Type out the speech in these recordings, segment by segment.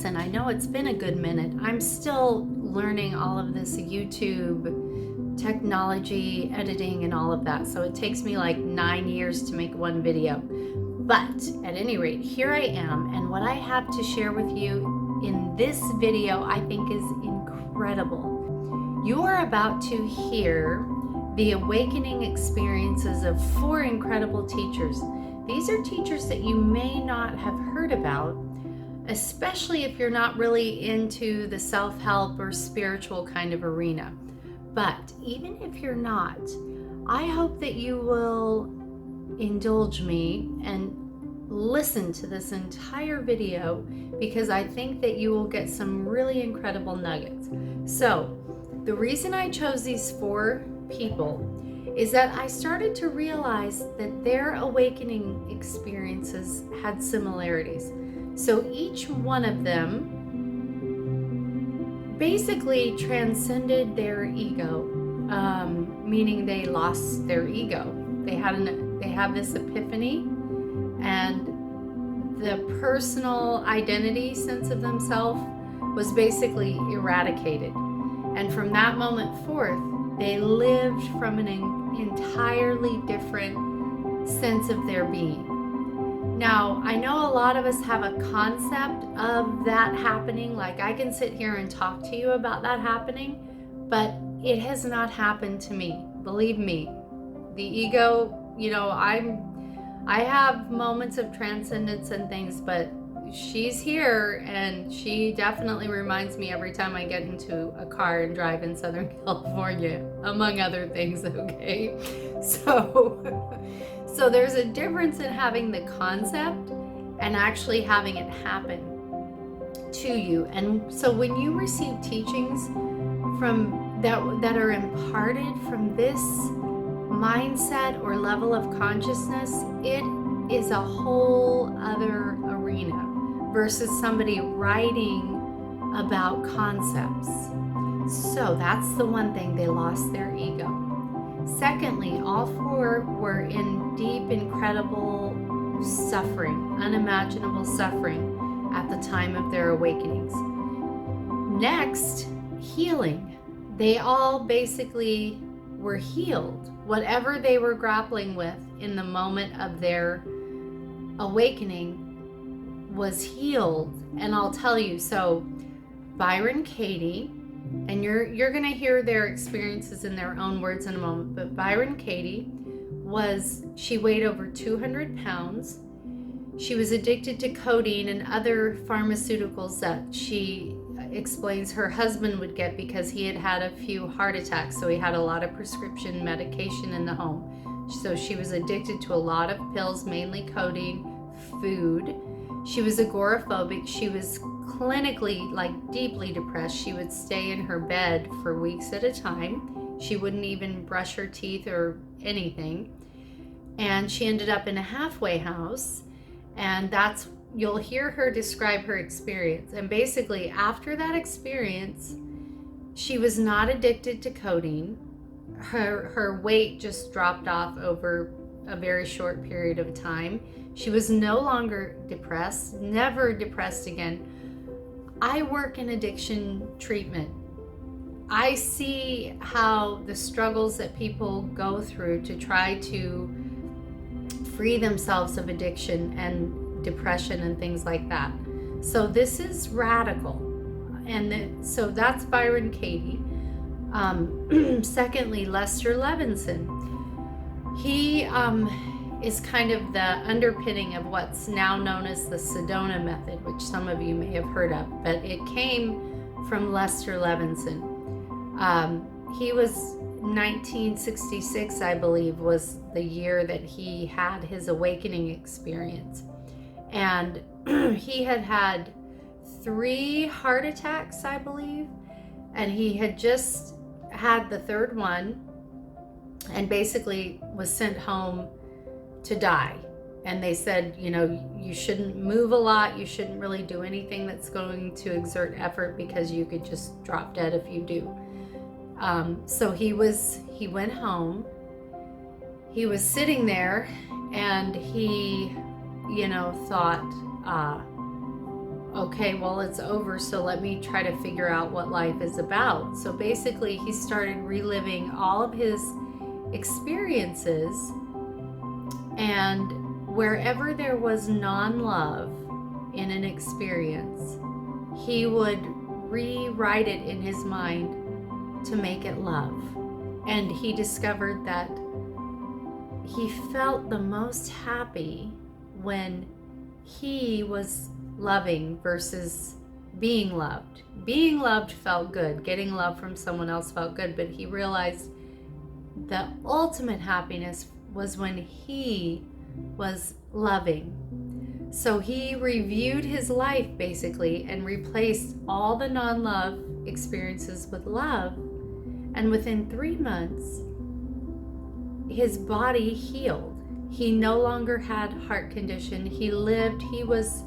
Levenson. I know it's been a good minute. I'm still learning all of this YouTube technology, editing, and all of that. So it takes me like 9 years to make one video. But at any rate, here I am, and what I have to share with you in this video I think is incredible. You are about to hear the awakening experiences of 4 incredible teachers. These are teachers that you may not have heard about, especially if you're not really into the self-help or spiritual kind of arena. But even if you're not, I hope that you will indulge me and listen to this entire video, because I think that you will get some really incredible nuggets. So the reason I chose these 4 people is that I started to realize that their awakening experiences had similarities. So each one of them basically transcended their ego, meaning they lost their ego. They have this epiphany, and the personal identity sense of themselves was basically eradicated. And from that moment forth, they lived from an entirely different sense of their being. Now, I know a lot of us have a concept of that happening. Like, I can sit here and talk to you about that happening, but it has not happened to me. Believe me, the ego, I have moments of transcendence and things, but she's here, and she definitely reminds me every time I get into a car and drive in Southern California, among other things, okay? So there's a difference in having the concept and actually having it happen to you. And so when you receive teachings from that are imparted from this mindset or level of consciousness, it is a whole other arena versus somebody writing about concepts. So that's the one thing, they lost their ego. Secondly, all 4 were in deep, incredible suffering, unimaginable suffering at the time of their awakenings. Next, healing. They all basically were healed. Whatever they were grappling with in the moment of their awakening was healed. And I'll tell you, so Byron Katie, and you're gonna hear their experiences in their own words in a moment, but Byron Katie she weighed over 200 pounds. She was addicted to codeine and other pharmaceuticals that she explains her husband would get because he had had a few heart attacks, so he had a lot of prescription medication in the home. So she was addicted to a lot of pills, mainly codeine, food. She was agoraphobic. She was clinically, deeply depressed. She would stay in her bed for weeks at a time. She wouldn't even brush her teeth or anything. And she ended up in a halfway house, and you'll hear her describe her experience. And basically, after that experience, she was not addicted to codeine. Her weight just dropped off over a very short period of time. She was no longer depressed, never depressed again. I work in addiction treatment. I see how the struggles that people go through to try to free themselves of addiction and depression and things like that. So this is radical. And so that's Byron Katie. Secondly, Lester Levenson. He is kind of the underpinning of what's now known as the Sedona method, which some of you may have heard of, but it came from Lester Levenson. He was 1966, I believe, was the year that he had his awakening experience. And he had had 3 heart attacks, I believe, and he had just had the 3rd one and basically was sent home to die. And they said, you shouldn't move a lot, you shouldn't really do anything that's going to exert effort because you could just drop dead if you do. So he went home, he was sitting there, and he, thought, okay, well, it's over, so let me try to figure out what life is about. So basically, he started reliving all of his experiences, and wherever there was non-love in an experience, he would rewrite it in his mind to make it love. And he discovered that he felt the most happy when he was loving versus being loved. Being loved felt good. Getting love from someone else felt good, but he realized the ultimate happiness was when he was loving. So he reviewed his life basically and replaced all the non-love experiences with love. And within 3 months, his body healed. He no longer had heart condition. He lived, he was,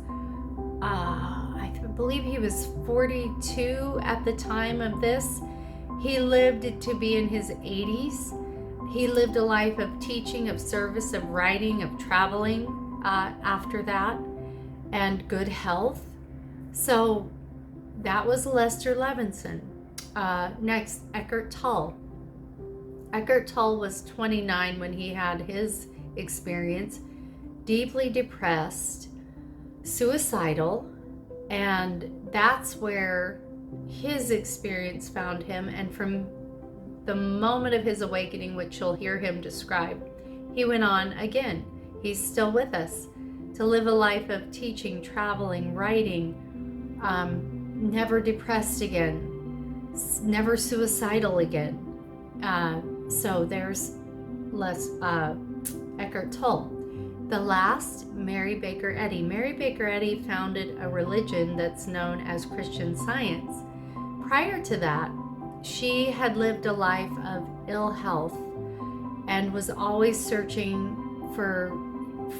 I believe he was 42 at the time of this. He lived to be in his 80s. He lived a life of teaching, of service, of writing, of traveling after that, and good health. So that was Lester Levenson. Next, Eckhart Tolle. Eckhart Tolle was 29 when he had his experience, deeply depressed, suicidal, and that's where his experience found him. And from the moment of his awakening, which you'll hear him describe, he went on again. He's still with us to live a life of teaching, traveling, writing, never depressed again, never suicidal again. So there's Eckhart Tolle. The last, Mary Baker Eddy. Mary Baker Eddy founded a religion that's known as Christian Science. Prior to that, she had lived a life of ill health and was always searching for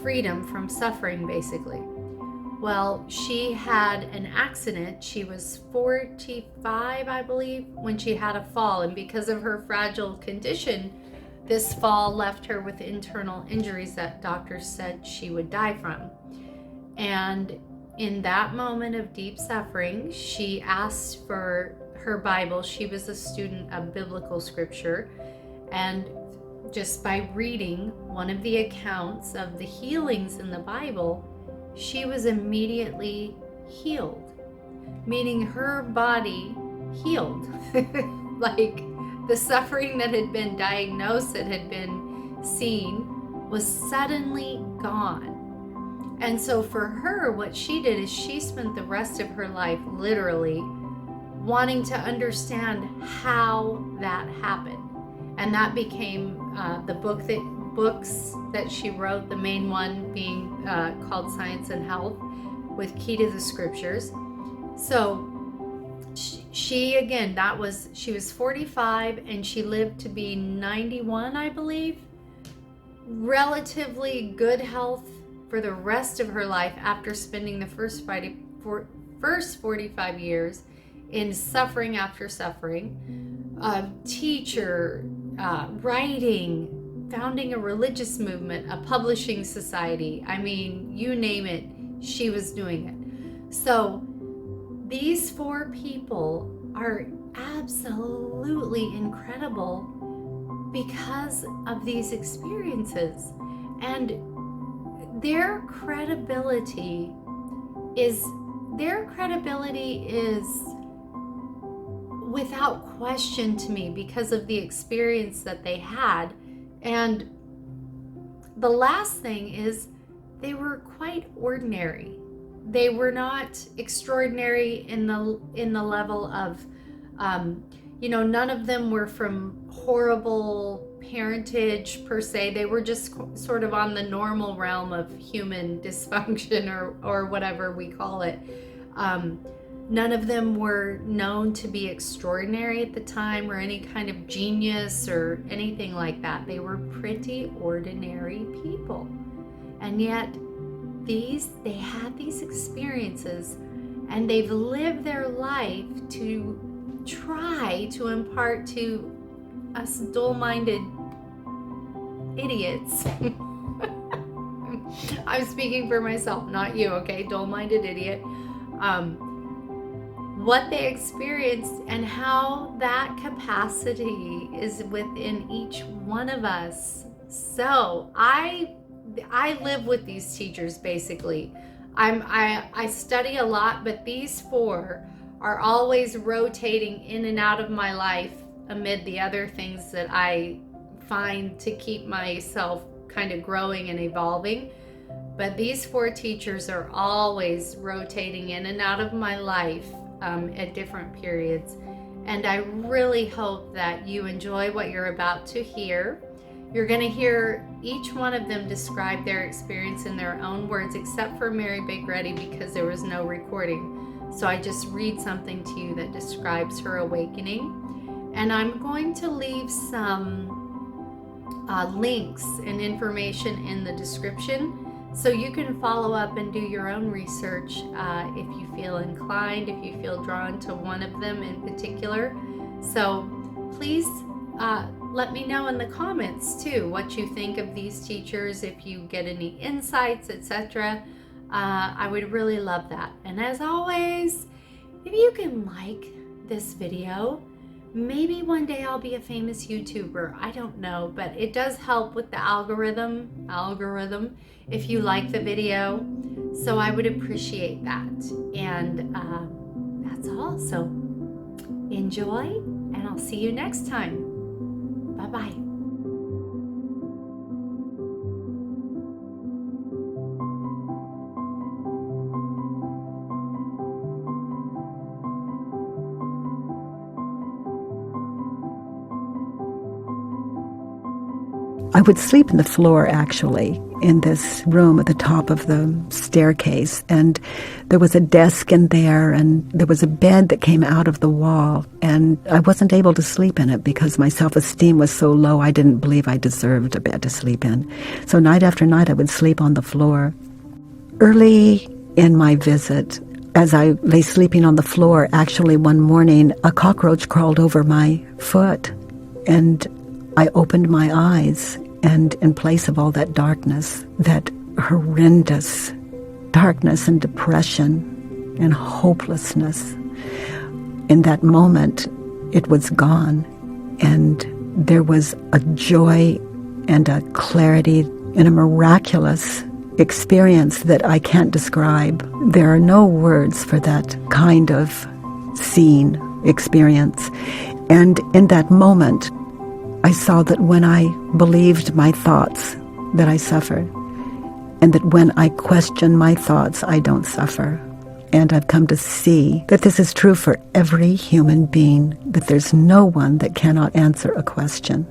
freedom from suffering, basically. Well, she had an accident. She was 45, I believe, when she had a fall, and because of her fragile condition, this fall left her with internal injuries that doctors said she would die from. And in that moment of deep suffering, she asked for her Bible. She was a student of biblical scripture, and just by reading one of the accounts of the healings in the Bible, she was immediately healed, meaning her body healed. Like the suffering that had been diagnosed, that had been seen, was suddenly gone. And so for her, what she did is she spent the rest of her life literally wanting to understand how that happened. And that became the books that she wrote, the main one being called Science and Health, with Key to the Scriptures. So she again, she was 45 and she lived to be 91, I believe. Relatively good health for the rest of her life after spending the first 45 years in suffering after suffering. Teacher, writing, founding a religious movement, a publishing society. I mean, you name it, she was doing it. So these 4 people are absolutely incredible because of these experiences. And their credibility is without question to me because of the experience that they had. And the last thing is they were quite ordinary. They were not extraordinary in the level of, none of them were from horrible parentage per se. They were just sort of on the normal realm of human dysfunction or whatever we call it. None of them were known to be extraordinary at the time or any kind of genius or anything like that. They were pretty ordinary people. And yet they had these experiences, and they've lived their life to try to impart to us dull-minded idiots. I'm speaking for myself, not you, okay? Dull-minded idiot. what they experienced and how that capacity is within each one of us. So I live with these teachers basically. I study a lot, but these four are always rotating in and out of my life amid the other things that I find to keep myself kind of growing and evolving. But these four teachers are always rotating in and out of my life at different periods. And I really hope that you enjoy what you're about to hear. You're going to hear each one of them describe their experience in their own words, except for Mary Bigretti, because there was no recording. So I just read something to you that describes her awakening. And I'm going to leave some links and information in the description, so you can follow up and do your own research if you feel inclined, if you feel drawn to one of them in particular. So please let me know in the comments too what you think of these teachers, if you get any insights, etc. I would really love that. And as always, if you can like this video, maybe one day I'll be a famous YouTuber. I don't know, but it does help with the algorithm if you like the video. So I would appreciate that. And that's all. So enjoy, and I'll see you next time. Bye-bye. I would sleep on the floor, actually, in this room at the top of the staircase. And there was a desk in there, and there was a bed that came out of the wall. And I wasn't able to sleep in it because my self-esteem was so low, I didn't believe I deserved a bed to sleep in. So night after night, I would sleep on the floor. Early in my visit, as I lay sleeping on the floor, actually one morning, a cockroach crawled over my foot. And I opened my eyes, and in place of all that darkness, that horrendous darkness and depression and hopelessness, in that moment, it was gone. And there was a joy and a clarity and a miraculous experience that I can't describe. There are no words for that kind of scene, experience. And in that moment, I saw that when I believed my thoughts, that I suffered, and that when I question my thoughts, I don't suffer. And I've come to see that this is true for every human being, that there's no one that cannot answer a question.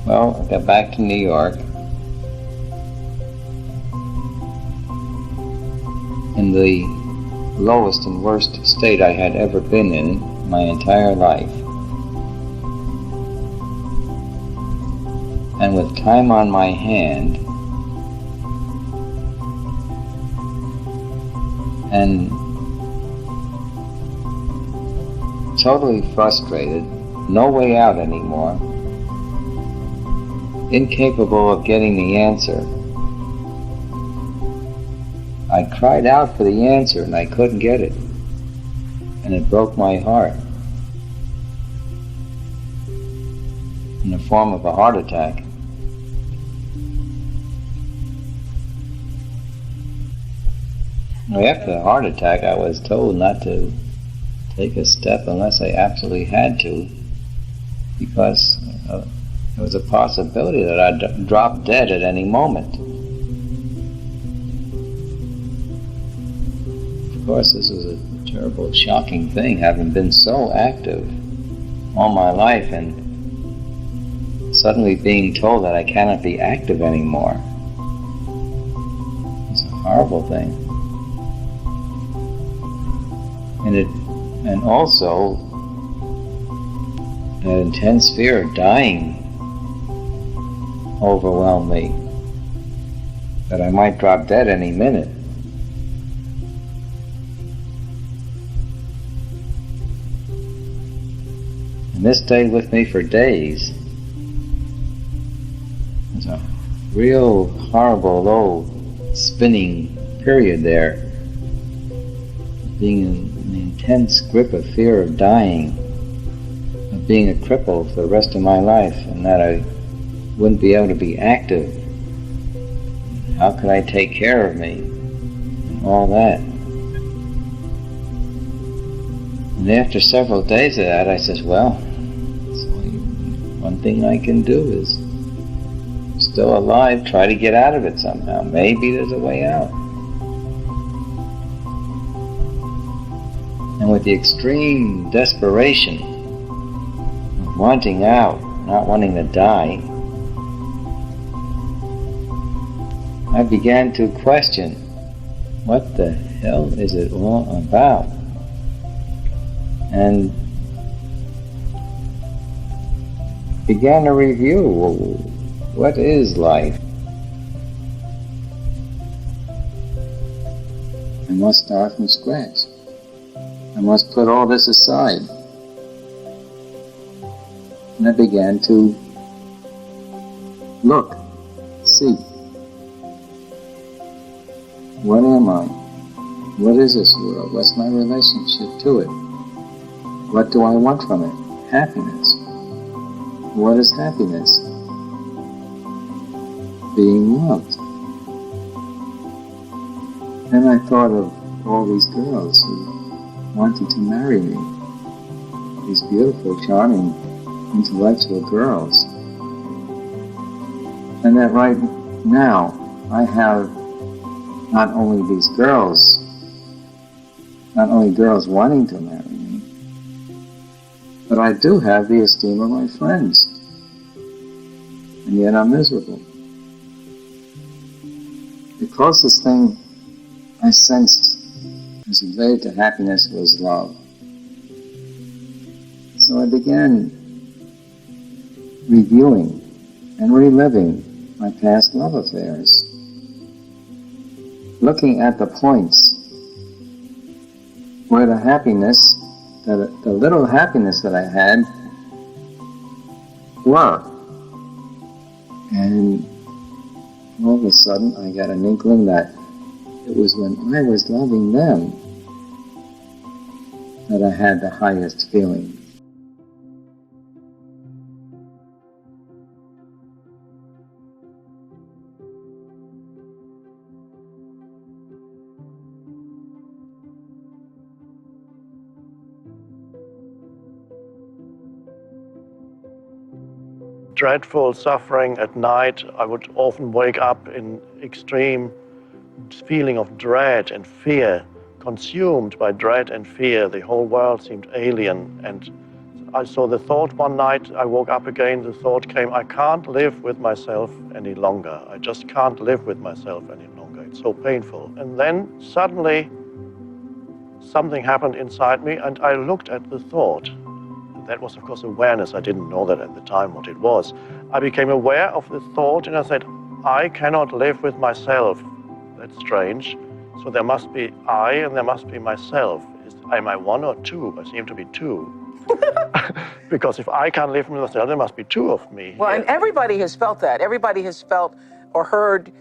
Well, I got back to New York in the lowest and worst state I had ever been in my entire life. And with time on my hand and totally frustrated, no way out anymore, incapable of getting the answer. I cried out for the answer and I couldn't get it. And it broke my heart. In the form of a heart attack. After the heart attack, I was told not to take a step unless I absolutely had to, because there was a possibility that I'd drop dead at any moment. Of course, this was a terrible, shocking thing, having been so active all my life and suddenly being told that I cannot be active anymore. It's a horrible thing. And also that intense fear of dying overwhelmed me. that I might drop dead any minute. And this stayed with me for days. It was a real horrible, low, spinning period there, being in an intense grip of fear of dying, of being a cripple for the rest of my life, and that I wouldn't be able to be active. How could I take care of me? And all that. And after several days of that, I said, well, one thing I can do is, still alive, try to get out of it somehow. Maybe there's a way out. And with the extreme desperation of wanting out, not wanting to die, I began to question, what the hell is it all about? And began to review, what is life? I must start from scratch. I must put all this aside. And I began to look, see. What am I? What is this world? What's my relationship to it? What do I want from it? Happiness. What is happiness? Being loved. Then I thought of all these girls who wanted to marry me. These beautiful, charming, intellectual girls. And that right now I have not only these girls, not only girls wanting to marry me, but I do have the esteem of my friends. And yet I'm miserable. The closest thing I sensed as related to happiness was love. So I began reviewing and reliving my past love affairs, looking at the points where the happiness, the little happiness that I had, were. And all of a sudden I got an inkling that it was when I was loving them that I had the highest feeling. Dreadful suffering at night. I would often wake up in extreme feeling of dread and fear, consumed by dread and fear. The whole world seemed alien. And I saw the thought one night, I woke up again, the thought came, I can't live with myself any longer. I just can't live with myself any longer. It's so painful. And then suddenly something happened inside me and I looked at the thought. That was, of course, awareness. I didn't know that at the time what it was. I became aware of the thought and I said, I cannot live with myself. That's strange. So there must be I and there must be myself. Am I one or two? I seem to be two. Because if I can't live with myself, there must be two of me. Well, and everybody has felt that. Everybody has felt or heard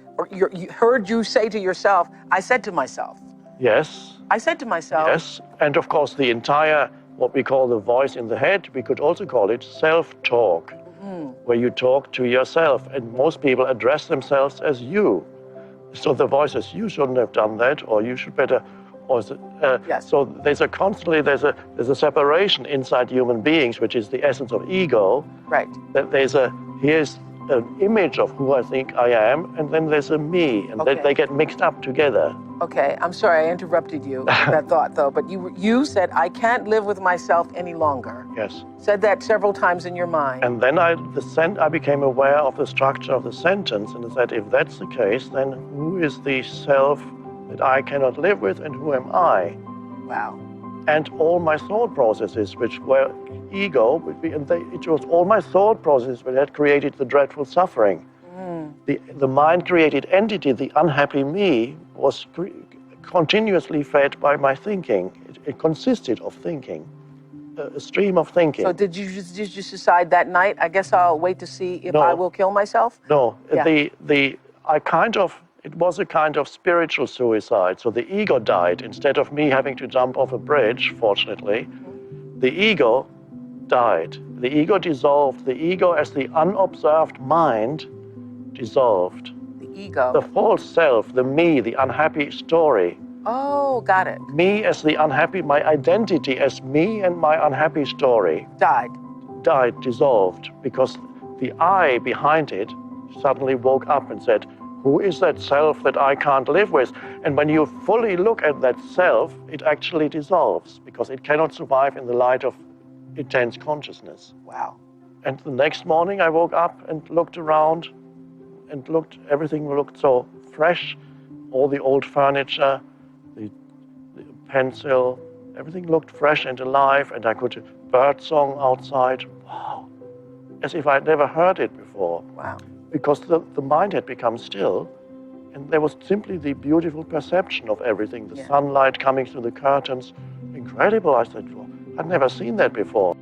you say to yourself, I said to myself. Yes. I said to myself. Yes. And of course, the entire what we call the voice in the head, we could also call it self-talk, where you talk to yourself, and most people address themselves as you. So the voice says, you shouldn't have done that, or you should better, or Yes. So there's a separation inside human beings, which is the essence of ego. Right. That here's an image of who I think I am, and then there's a me, and Okay. they get mixed up together. Okay, I'm sorry I interrupted you with that thought though, but you said, I can't live with myself any longer. Yes. Said that several times in your mind. And then I became aware of the structure of the sentence and said, if that's the case, then who is the self that I cannot live with and who am I? Wow. And all my thought processes, which were ego, it was all my thought processes that had created the dreadful suffering. the mind-created entity, the unhappy me, was continuously fed by my thinking. It consisted of thinking, a stream of thinking. So did you just decide that night, I guess I'll wait to see if I will kill myself? No, Yeah. it was a kind of spiritual suicide. So the ego died. Instead of me having to jump off a bridge, fortunately, the ego died. The ego dissolved. The ego as the unobserved mind dissolved. The ego. The false self, the me, the unhappy story. Oh, got it. Me as the unhappy, my identity as me and my unhappy story. Died, dissolved, because the I behind it suddenly woke up and said, who is that self that I can't live with? And when you fully look at that self, it actually dissolves, because it cannot survive in the light of intense consciousness. Wow. And the next morning I woke up and looked around and everything looked so fresh, all the old furniture, the pencil, everything looked fresh and alive, and I could hear bird song outside. Wow, as if I'd never heard it before. Wow. Because the mind had become still, and there was simply the beautiful perception of everything, the sunlight coming through the curtains. Incredible, I said, well, I'd never seen that before.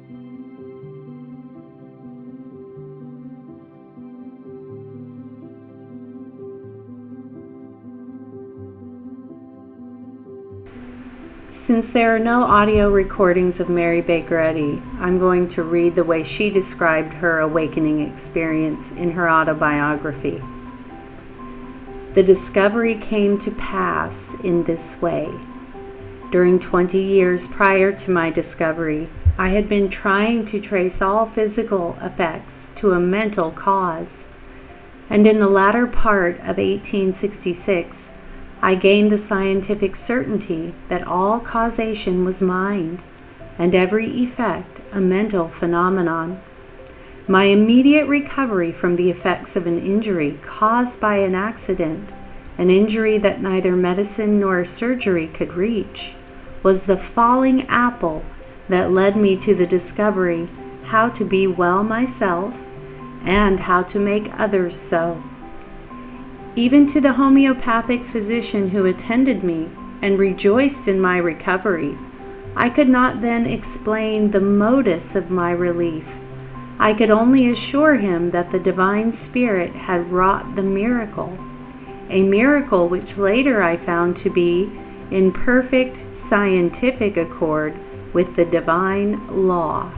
Since there are no audio recordings of Mary Baker Eddy, I'm going to read the way she described her awakening experience in her autobiography. The discovery came to pass in this way. During 20 years prior to my discovery, I had been trying to trace all physical effects to a mental cause, and in the latter part of 1866, I gained the scientific certainty that all causation was mind, and every effect a mental phenomenon. My immediate recovery from the effects of an injury caused by an accident, an injury that neither medicine nor surgery could reach, was the falling apple that led me to the discovery how to be well myself and how to make others so. Even to the homeopathic physician who attended me and rejoiced in my recovery, I could not then explain the modus of my relief. I could only assure him that the Divine Spirit had wrought the miracle, a miracle which later I found to be in perfect scientific accord with the divine law.